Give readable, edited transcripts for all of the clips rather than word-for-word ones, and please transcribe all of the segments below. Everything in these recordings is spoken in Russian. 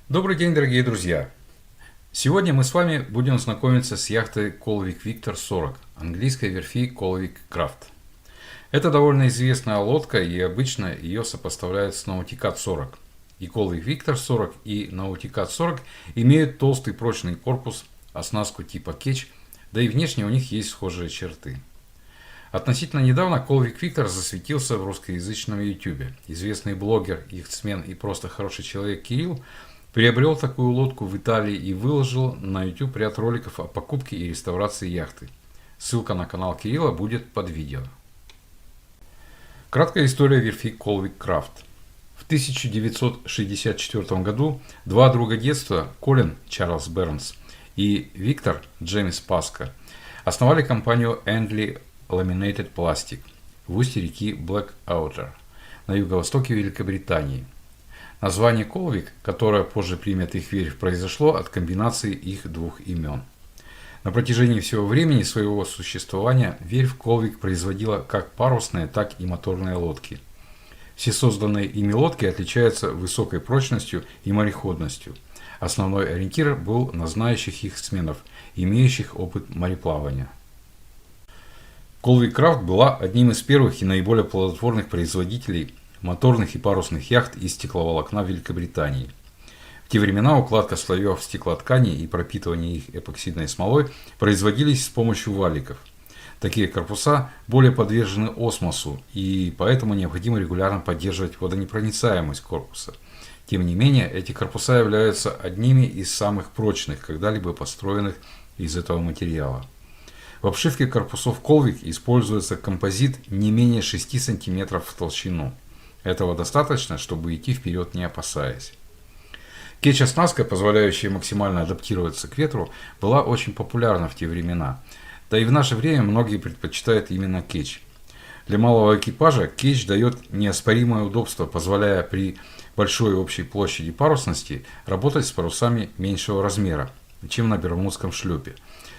Добрый день, дорогие друзья! Сегодня мы с вами будем знакомиться с яхтой Colvik Victor 40 английской верфи Colvik Craft. Это довольно известная лодка, и обычно ее сопоставляют с Nautica 40. И Colvik Victor 40 и Nautica 40 имеют толстый прочный корпус, оснастку типа кетч, да и внешне у них есть схожие черты. Относительно недавно Colvik Victor засветился в русскоязычном YouTube. Известный блогер, яхтсмен и просто хороший человек Кирилл приобрел такую лодку в Италии и выложил на YouTube ряд роликов о покупке и реставрации яхты. Ссылка на канал Кирилла будет под видео. Краткая история верфи Colvik Craft. В 1964 году два друга детства, Колин Чарльз Бернс и Виктор Джеймс Паска, основали компанию Endley Laminated Plastic в устье реки Blackwater на юго-востоке Великобритании. Название Colvik, которое позже примет их верфь, произошло от комбинации их двух имен. На протяжении всего времени своего существования верфь Colvik производила как парусные, так и моторные лодки. Все созданные ими лодки отличаются высокой прочностью и мореходностью. Основной ориентир был на знающих их сменов, имеющих опыт мореплавания. Colvik Craft была одним из первых и наиболее плодотворных производителей моторных и парусных яхт из стекловолокна в Великобритании. В те времена укладка слоев стеклоткани и пропитывание их эпоксидной смолой производились с помощью валиков. Такие корпуса более подвержены осмосу, и поэтому необходимо регулярно поддерживать водонепроницаемость корпуса. Тем не менее, эти корпуса являются одними из самых прочных, когда-либо построенных из этого материала. В обшивке корпусов Colvik используется композит не менее 6 см в толщину. Этого достаточно, чтобы идти вперед, не опасаясь. Кетч-оснастка, позволяющая максимально адаптироваться к ветру, была очень популярна в те времена. Да и в наше время многие предпочитают именно кетч. Для малого экипажа кетч дает неоспоримое удобство, позволяя при большой общей площади парусности работать с парусами меньшего размера, чем на бермудском шлюпе.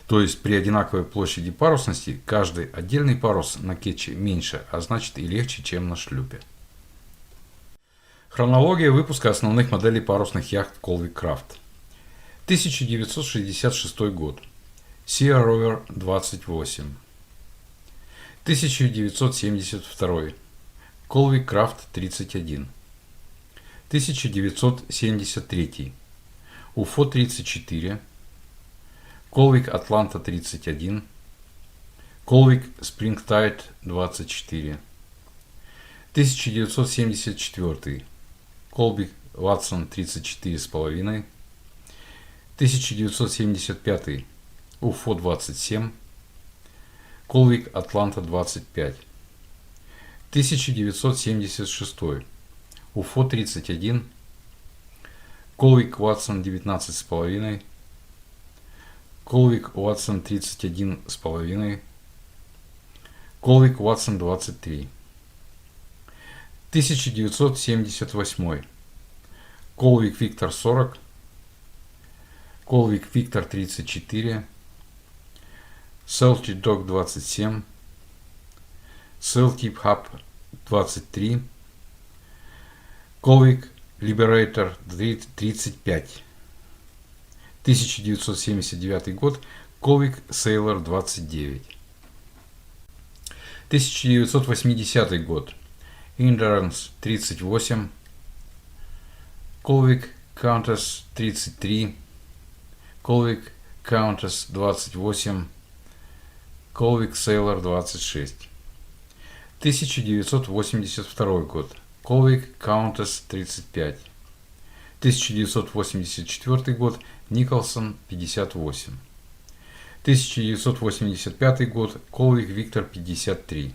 То есть при одинаковой площади парусности каждый отдельный парус на кетче меньше, а значит и легче, чем на шлюпе. Хронология выпуска основных моделей парусных яхт Colvik Craft. 1966 год. Sea Rover 28. 1972. Colvik Craft 31. 1973. UFO 34. Colvik Atlanta 31. Colvik Springtide 24. 1974. Colvik Watson 34,5. 1975. UFO 27. Colvik Atlanta 25. 1976. UFO 31. Colvik Watson 19,5. Colvik Watson 31,5. Colvik Watson 23. 1978. Colvik Victor 40. Colvik Victor 34. Celtic Dog 27. Celtic Hub 23. Colvik Liberator 35. 1979 год. Colvik Sailor 29. 1980 год. Endurance 38. Colvik Countess 33. Colvik Countess 28. Colvik Sailor 26. 1982 год. Colvik Countess 35. 1984 год. Николсон 58. 1985 год. Colvik Victor 53.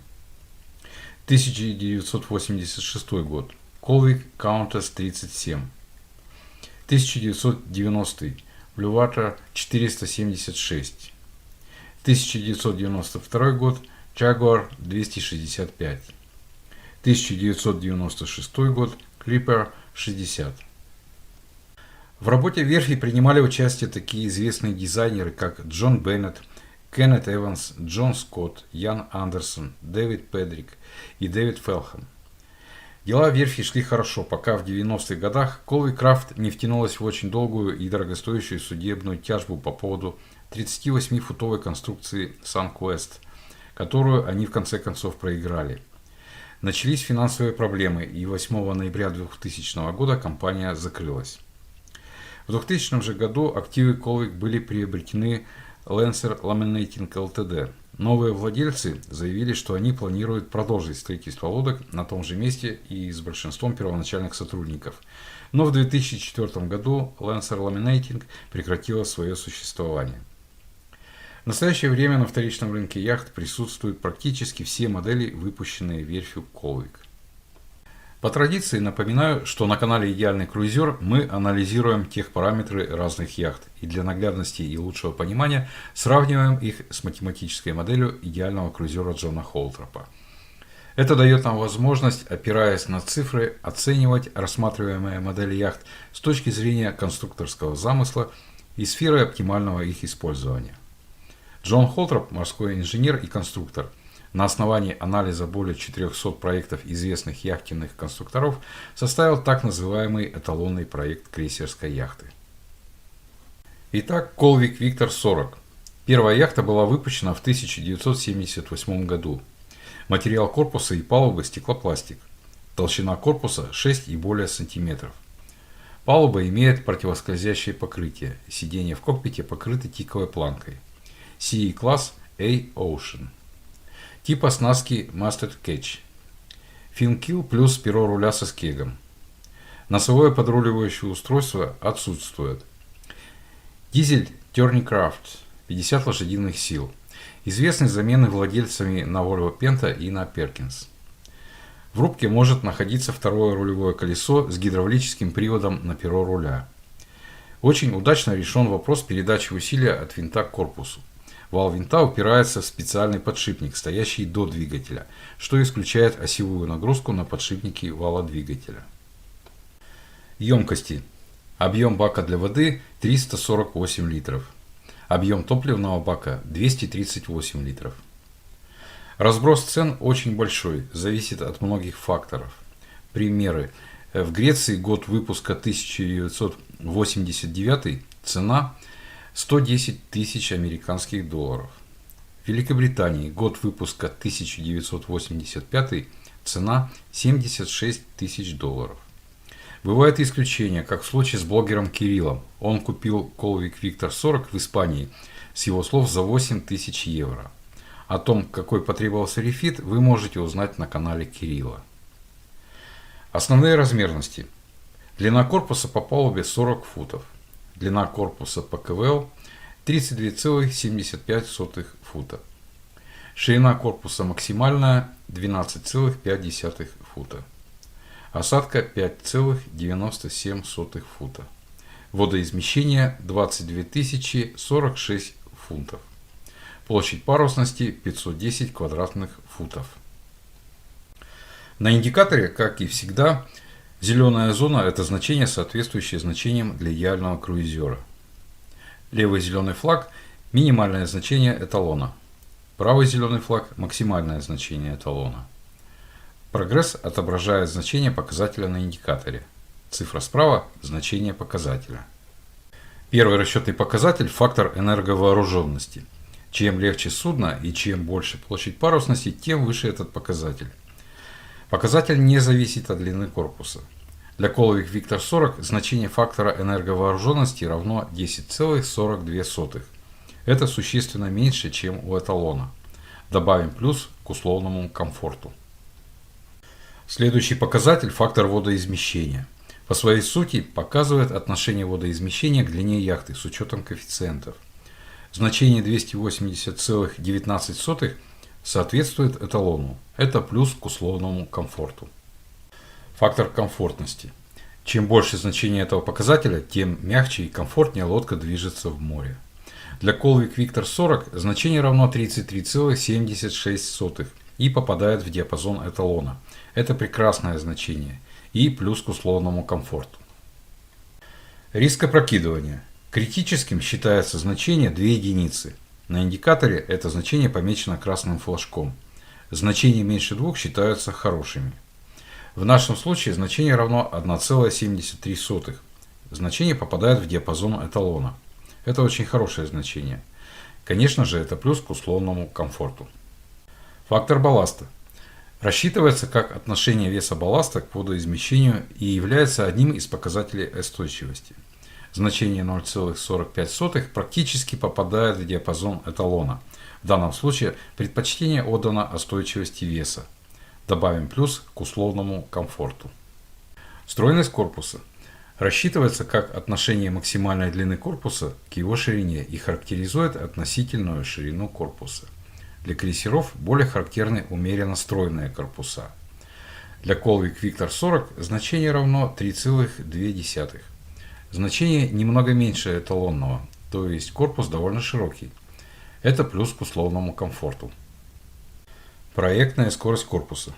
1986 год. Colvik Countess 37. 1990. Bluewater 476. 1992 год. Jaguar 265. 1996 год. Clipper 60. В работе верфи принимали участие такие известные дизайнеры, как Джон Беннет, Кеннет Эванс, Джон Скотт, Ян Андерсон, Дэвид Педрик и Дэвид Фелхэм. Дела верфи шли хорошо, пока в 90-х годах Colvik Craft не втянулась в очень долгую и дорогостоящую судебную тяжбу по поводу 38-футовой конструкции SunQuest, которую они в конце концов проиграли. Начались финансовые проблемы, и 8 ноября 2000 года компания закрылась. В 2000 же году активы Colvik были приобретены Lancer Laminating Ltd. Новые владельцы заявили, что они планируют продолжить строительство лодок на том же месте и с большинством первоначальных сотрудников. Но в 2004 году Lancer Laminating прекратила свое существование. В настоящее время на вторичном рынке яхт присутствуют практически все модели, выпущенные верфью Colvik. По традиции напоминаю, что на канале Идеальный круизер мы анализируем техпараметры разных яхт и для наглядности и лучшего понимания сравниваем их с математической моделью идеального круизера Джона Холтропа. Это дает нам возможность, опираясь на цифры, оценивать рассматриваемые модели яхт с точки зрения конструкторского замысла и сферы оптимального их использования. Джон Холтроп, морской инженер и конструктор, на основании анализа более 400 проектов известных яхтенных конструкторов составил так называемый эталонный проект крейсерской яхты. Итак, Colvik Victor 40. Первая яхта была выпущена в 1978 году. Материал корпуса и палубы стеклопластик. Толщина корпуса 6 и более сантиметров. Палуба имеет противоскользящее покрытие. Сиденья в кокпите покрыты тиковой планкой. CE-класс A-Ocean. Тип оснастки Masted Catch. Финкил плюс перо руля со скегом. Носовое подруливающее устройство отсутствует. Дизель Turning-Craft 50 лошадиных сил. Известный замены владельцами на Volvo Penta и на Perkins. В рубке может находиться второе рулевое колесо с гидравлическим приводом на перо руля. Очень удачно решен вопрос передачи усилия от винта к корпусу. Вал винта упирается в специальный подшипник, стоящий до двигателя, что исключает осевую нагрузку на подшипники вала двигателя. Емкости. Объем бака для воды 348 литров. Объем топливного бака 238 литров. Разброс цен очень большой, зависит от многих факторов. Примеры. В Греции год выпуска 1989, цена 110 тысяч американских долларов. В Великобритании год выпуска 1985, цена 76 тысяч долларов. Бывают исключения, как в случае с блогером Кириллом. Он купил Colvik Victor 40 в Испании, с его слов, за 8 тысяч евро. О том, какой потребовался рефит, вы можете узнать на канале Кирилла. Основные размерности. Длина корпуса по палубе 40 футов. Длина корпуса по КВЛ 32,75 фута. Ширина корпуса максимальная 12,5 фута. Осадка 5,97 фута. Водоизмещение 22 046 фунтов. Площадь парусности 510 квадратных футов. На индикаторе, как и всегда, зеленая зона – это значение, соответствующее значениям для идеального круизера. Левый зеленый флаг – минимальное значение эталона. Правый зеленый флаг – максимальное значение эталона. Прогресс отображает значение показателя на индикаторе. Цифра справа – значение показателя. Первый расчетный показатель – фактор энерговооруженности. Чем легче судно и чем больше площадь парусности, тем выше этот показатель. Показатель не зависит от длины корпуса. Для Colvik Victor 40 значение фактора энерговооруженности равно 10,42. Это существенно меньше, чем у эталона. Добавим плюс к условному комфорту. Следующий показатель – фактор водоизмещения. По своей сути показывает отношение водоизмещения к длине яхты с учетом коэффициентов. Значение 280,19 соответствует эталону. Это плюс к условному комфорту. Фактор комфортности. Чем больше значение этого показателя, тем мягче и комфортнее лодка движется в море. Для Colvik Victor 40 значение равно 33,76 и попадает в диапазон эталона. Это прекрасное значение и плюс к условному комфорту. Риск опрокидывания. Критическим считается значение 2 единицы. На индикаторе это значение помечено красным флажком. Значения меньше 2 считаются хорошими. В нашем случае значение равно 1,73. Значение попадает в диапазон эталона. Это очень хорошее значение. Конечно же, это плюс к условному комфорту. Фактор балласта. Рассчитывается как отношение веса балласта к водоизмещению и является одним из показателей устойчивости. Значение 0,45 практически попадает в диапазон эталона. В данном случае предпочтение отдано устойчивости веса. Добавим плюс к условному комфорту. Стройность корпуса. Рассчитывается как отношение максимальной длины корпуса к его ширине и характеризует относительную ширину корпуса. Для крейсеров более характерны умеренно стройные корпуса. Для Colvik Victor 40 значение равно 3,2. Значение немного меньше эталонного, то есть корпус довольно широкий. Это плюс к условному комфорту. Проектная скорость корпуса.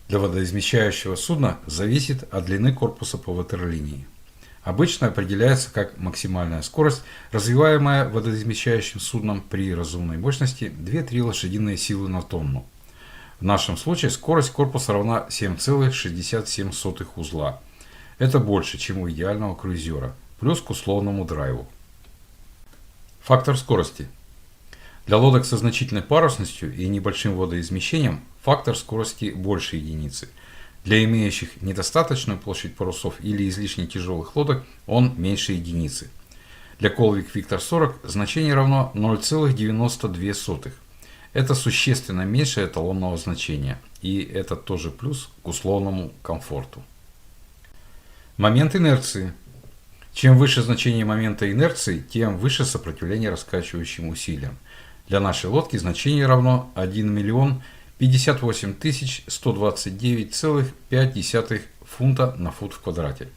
Для водоизмещающего судна зависит от длины корпуса по ватерлинии. Обычно определяется как максимальная скорость, развиваемая водоизмещающим судном при разумной мощности 2-3 лошадиные силы на тонну. В нашем случае скорость корпуса равна 7,67 узла. Это больше, чем у идеального круизера, плюс к условному драйву. Фактор скорости. Для лодок со значительной парусностью и небольшим водоизмещением фактор скорости больше единицы. Для имеющих недостаточную площадь парусов или излишне тяжелых лодок он меньше единицы. Для Colvik Victor 40 значение равно 0,92. Это существенно меньше эталонного значения, и это тоже плюс к условному комфорту. Момент инерции. Чем выше значение момента инерции, тем выше сопротивление раскачивающим усилиям. Для нашей лодки значение равно 1 058 129,5 фунта на фут в квадрате.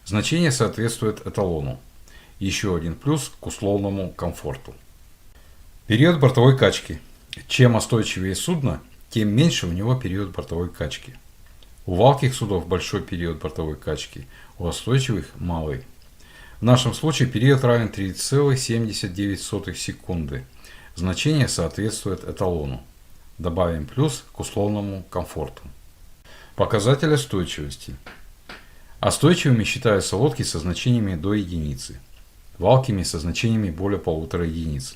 Значение соответствует эталону. Еще один плюс к условному комфорту. Период бортовой качки. Чем устойчивее судно, тем меньше у него период бортовой качки. У валких судов большой период бортовой качки, у устойчивых малый. В нашем случае период равен 3,79 секунды. Значение соответствует эталону. Добавим плюс к условному комфорту. Показатель устойчивости. Устойчивыми считаются лодки со значениями до единицы. Валкими со значениями более 1,5 единиц.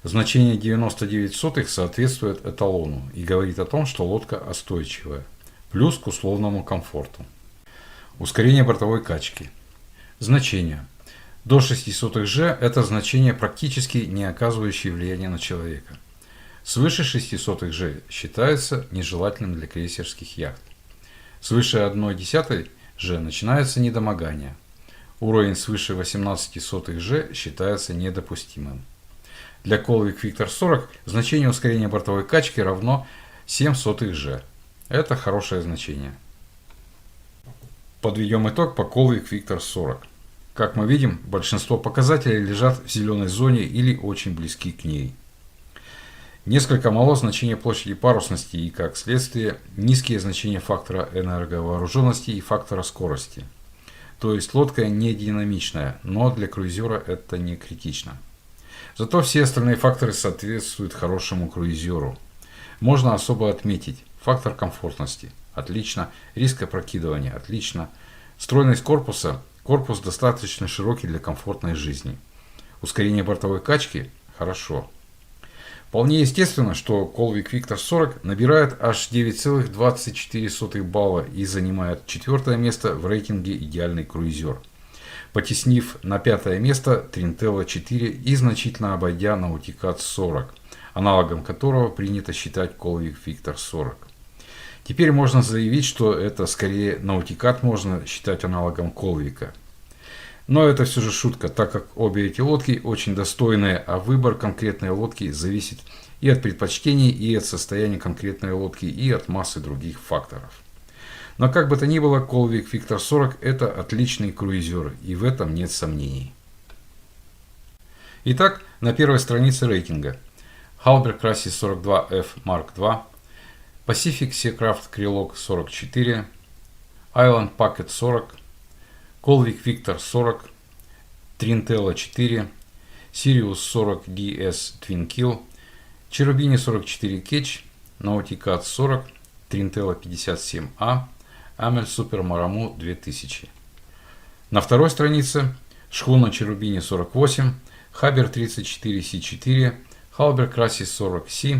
Значение 99 соответствует эталону и говорит о том, что лодка устойчивая. Плюс к условному комфорту. Ускорение бортовой качки. Значение. До 0,06 G это значение, практически не оказывающее влияния на человека. Свыше 0,06 G считается нежелательным для крейсерских яхт. Свыше 0,1 G начинается недомогание. Уровень свыше 0,18 G считается недопустимым. Для Colvik Victor 40 значение ускорения бортовой качки равно 0,07 G. Это хорошее значение. Подведем итог по Colvik Victor 40. Как мы видим, большинство показателей лежат в зеленой зоне или очень близки к ней. Несколько мало значение площади парусности и, как следствие, низкие значения фактора энерговооруженности и фактора скорости. То есть лодка не динамичная, но для круизера это не критично. Зато все остальные факторы соответствуют хорошему круизеру. Можно особо отметить фактор комфортности. Отлично. Риск опрокидывания. Отлично. Стройность корпуса. Корпус достаточно широкий для комфортной жизни. Ускорение бортовой качки. Хорошо. Вполне естественно, что Colvik Victor 40 набирает аж 9,24 балла и занимает 4 место в рейтинге «Идеальный круизер», потеснив на 5 место Trintella 4 и значительно обойдя Nauticat 40, аналогом которого принято считать Colvik Victor 40. Теперь можно заявить, что это скорее Nauticat можно считать аналогом Colvik. Но это все же шутка, так как обе эти лодки очень достойные, а выбор конкретной лодки зависит и от предпочтений, и от состояния конкретной лодки, и от массы других факторов. Но как бы то ни было, Colvik Victor 40 это отличный круизер, и в этом нет сомнений. Итак, на первой странице рейтинга. Halberg Красис 42F Mark II, Pacific Seacraft Krylok 44, Island Packet 40, Colvik Victor 40, Trintella 4, Sirius 40 DS Twin Kill, Cherubini 44 Ketch, Nauticat 40, Trintella 57A, Amel Super Maramu 2000. На второй странице шхуна Cherubini 48, Haber 34C4, Halber Crassis 40C,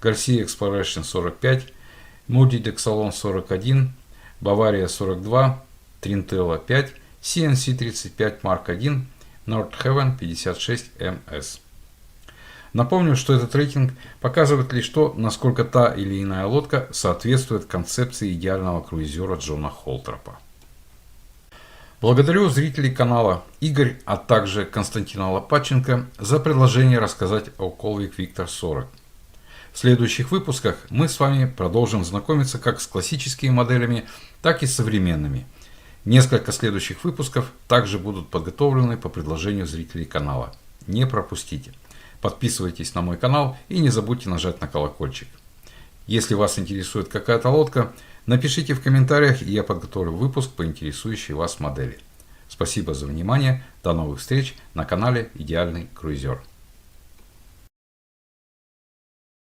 Garcia Exploration 45, Moody Dexalon 41, Bavaria 42, Trintella 5, CNC 35 Mark 1, Nordhaven 56 MS. Напомню, что этот рейтинг показывает лишь то, насколько та или иная лодка соответствует концепции идеального круизера Джона Холтропа. Благодарю зрителей канала Игорь, а также Константина Лопатченко за предложение рассказать о Colvik Victor 40. В следующих выпусках мы с вами продолжим знакомиться как с классическими моделями, так и с современными. Несколько следующих выпусков также будут подготовлены по предложению зрителей канала. Не пропустите. Подписывайтесь на мой канал и не забудьте нажать на колокольчик. Если вас интересует какая-то лодка, напишите в комментариях, и я подготовлю выпуск по интересующей вас модели. Спасибо за внимание. До новых встреч на канале Идеальный круизер.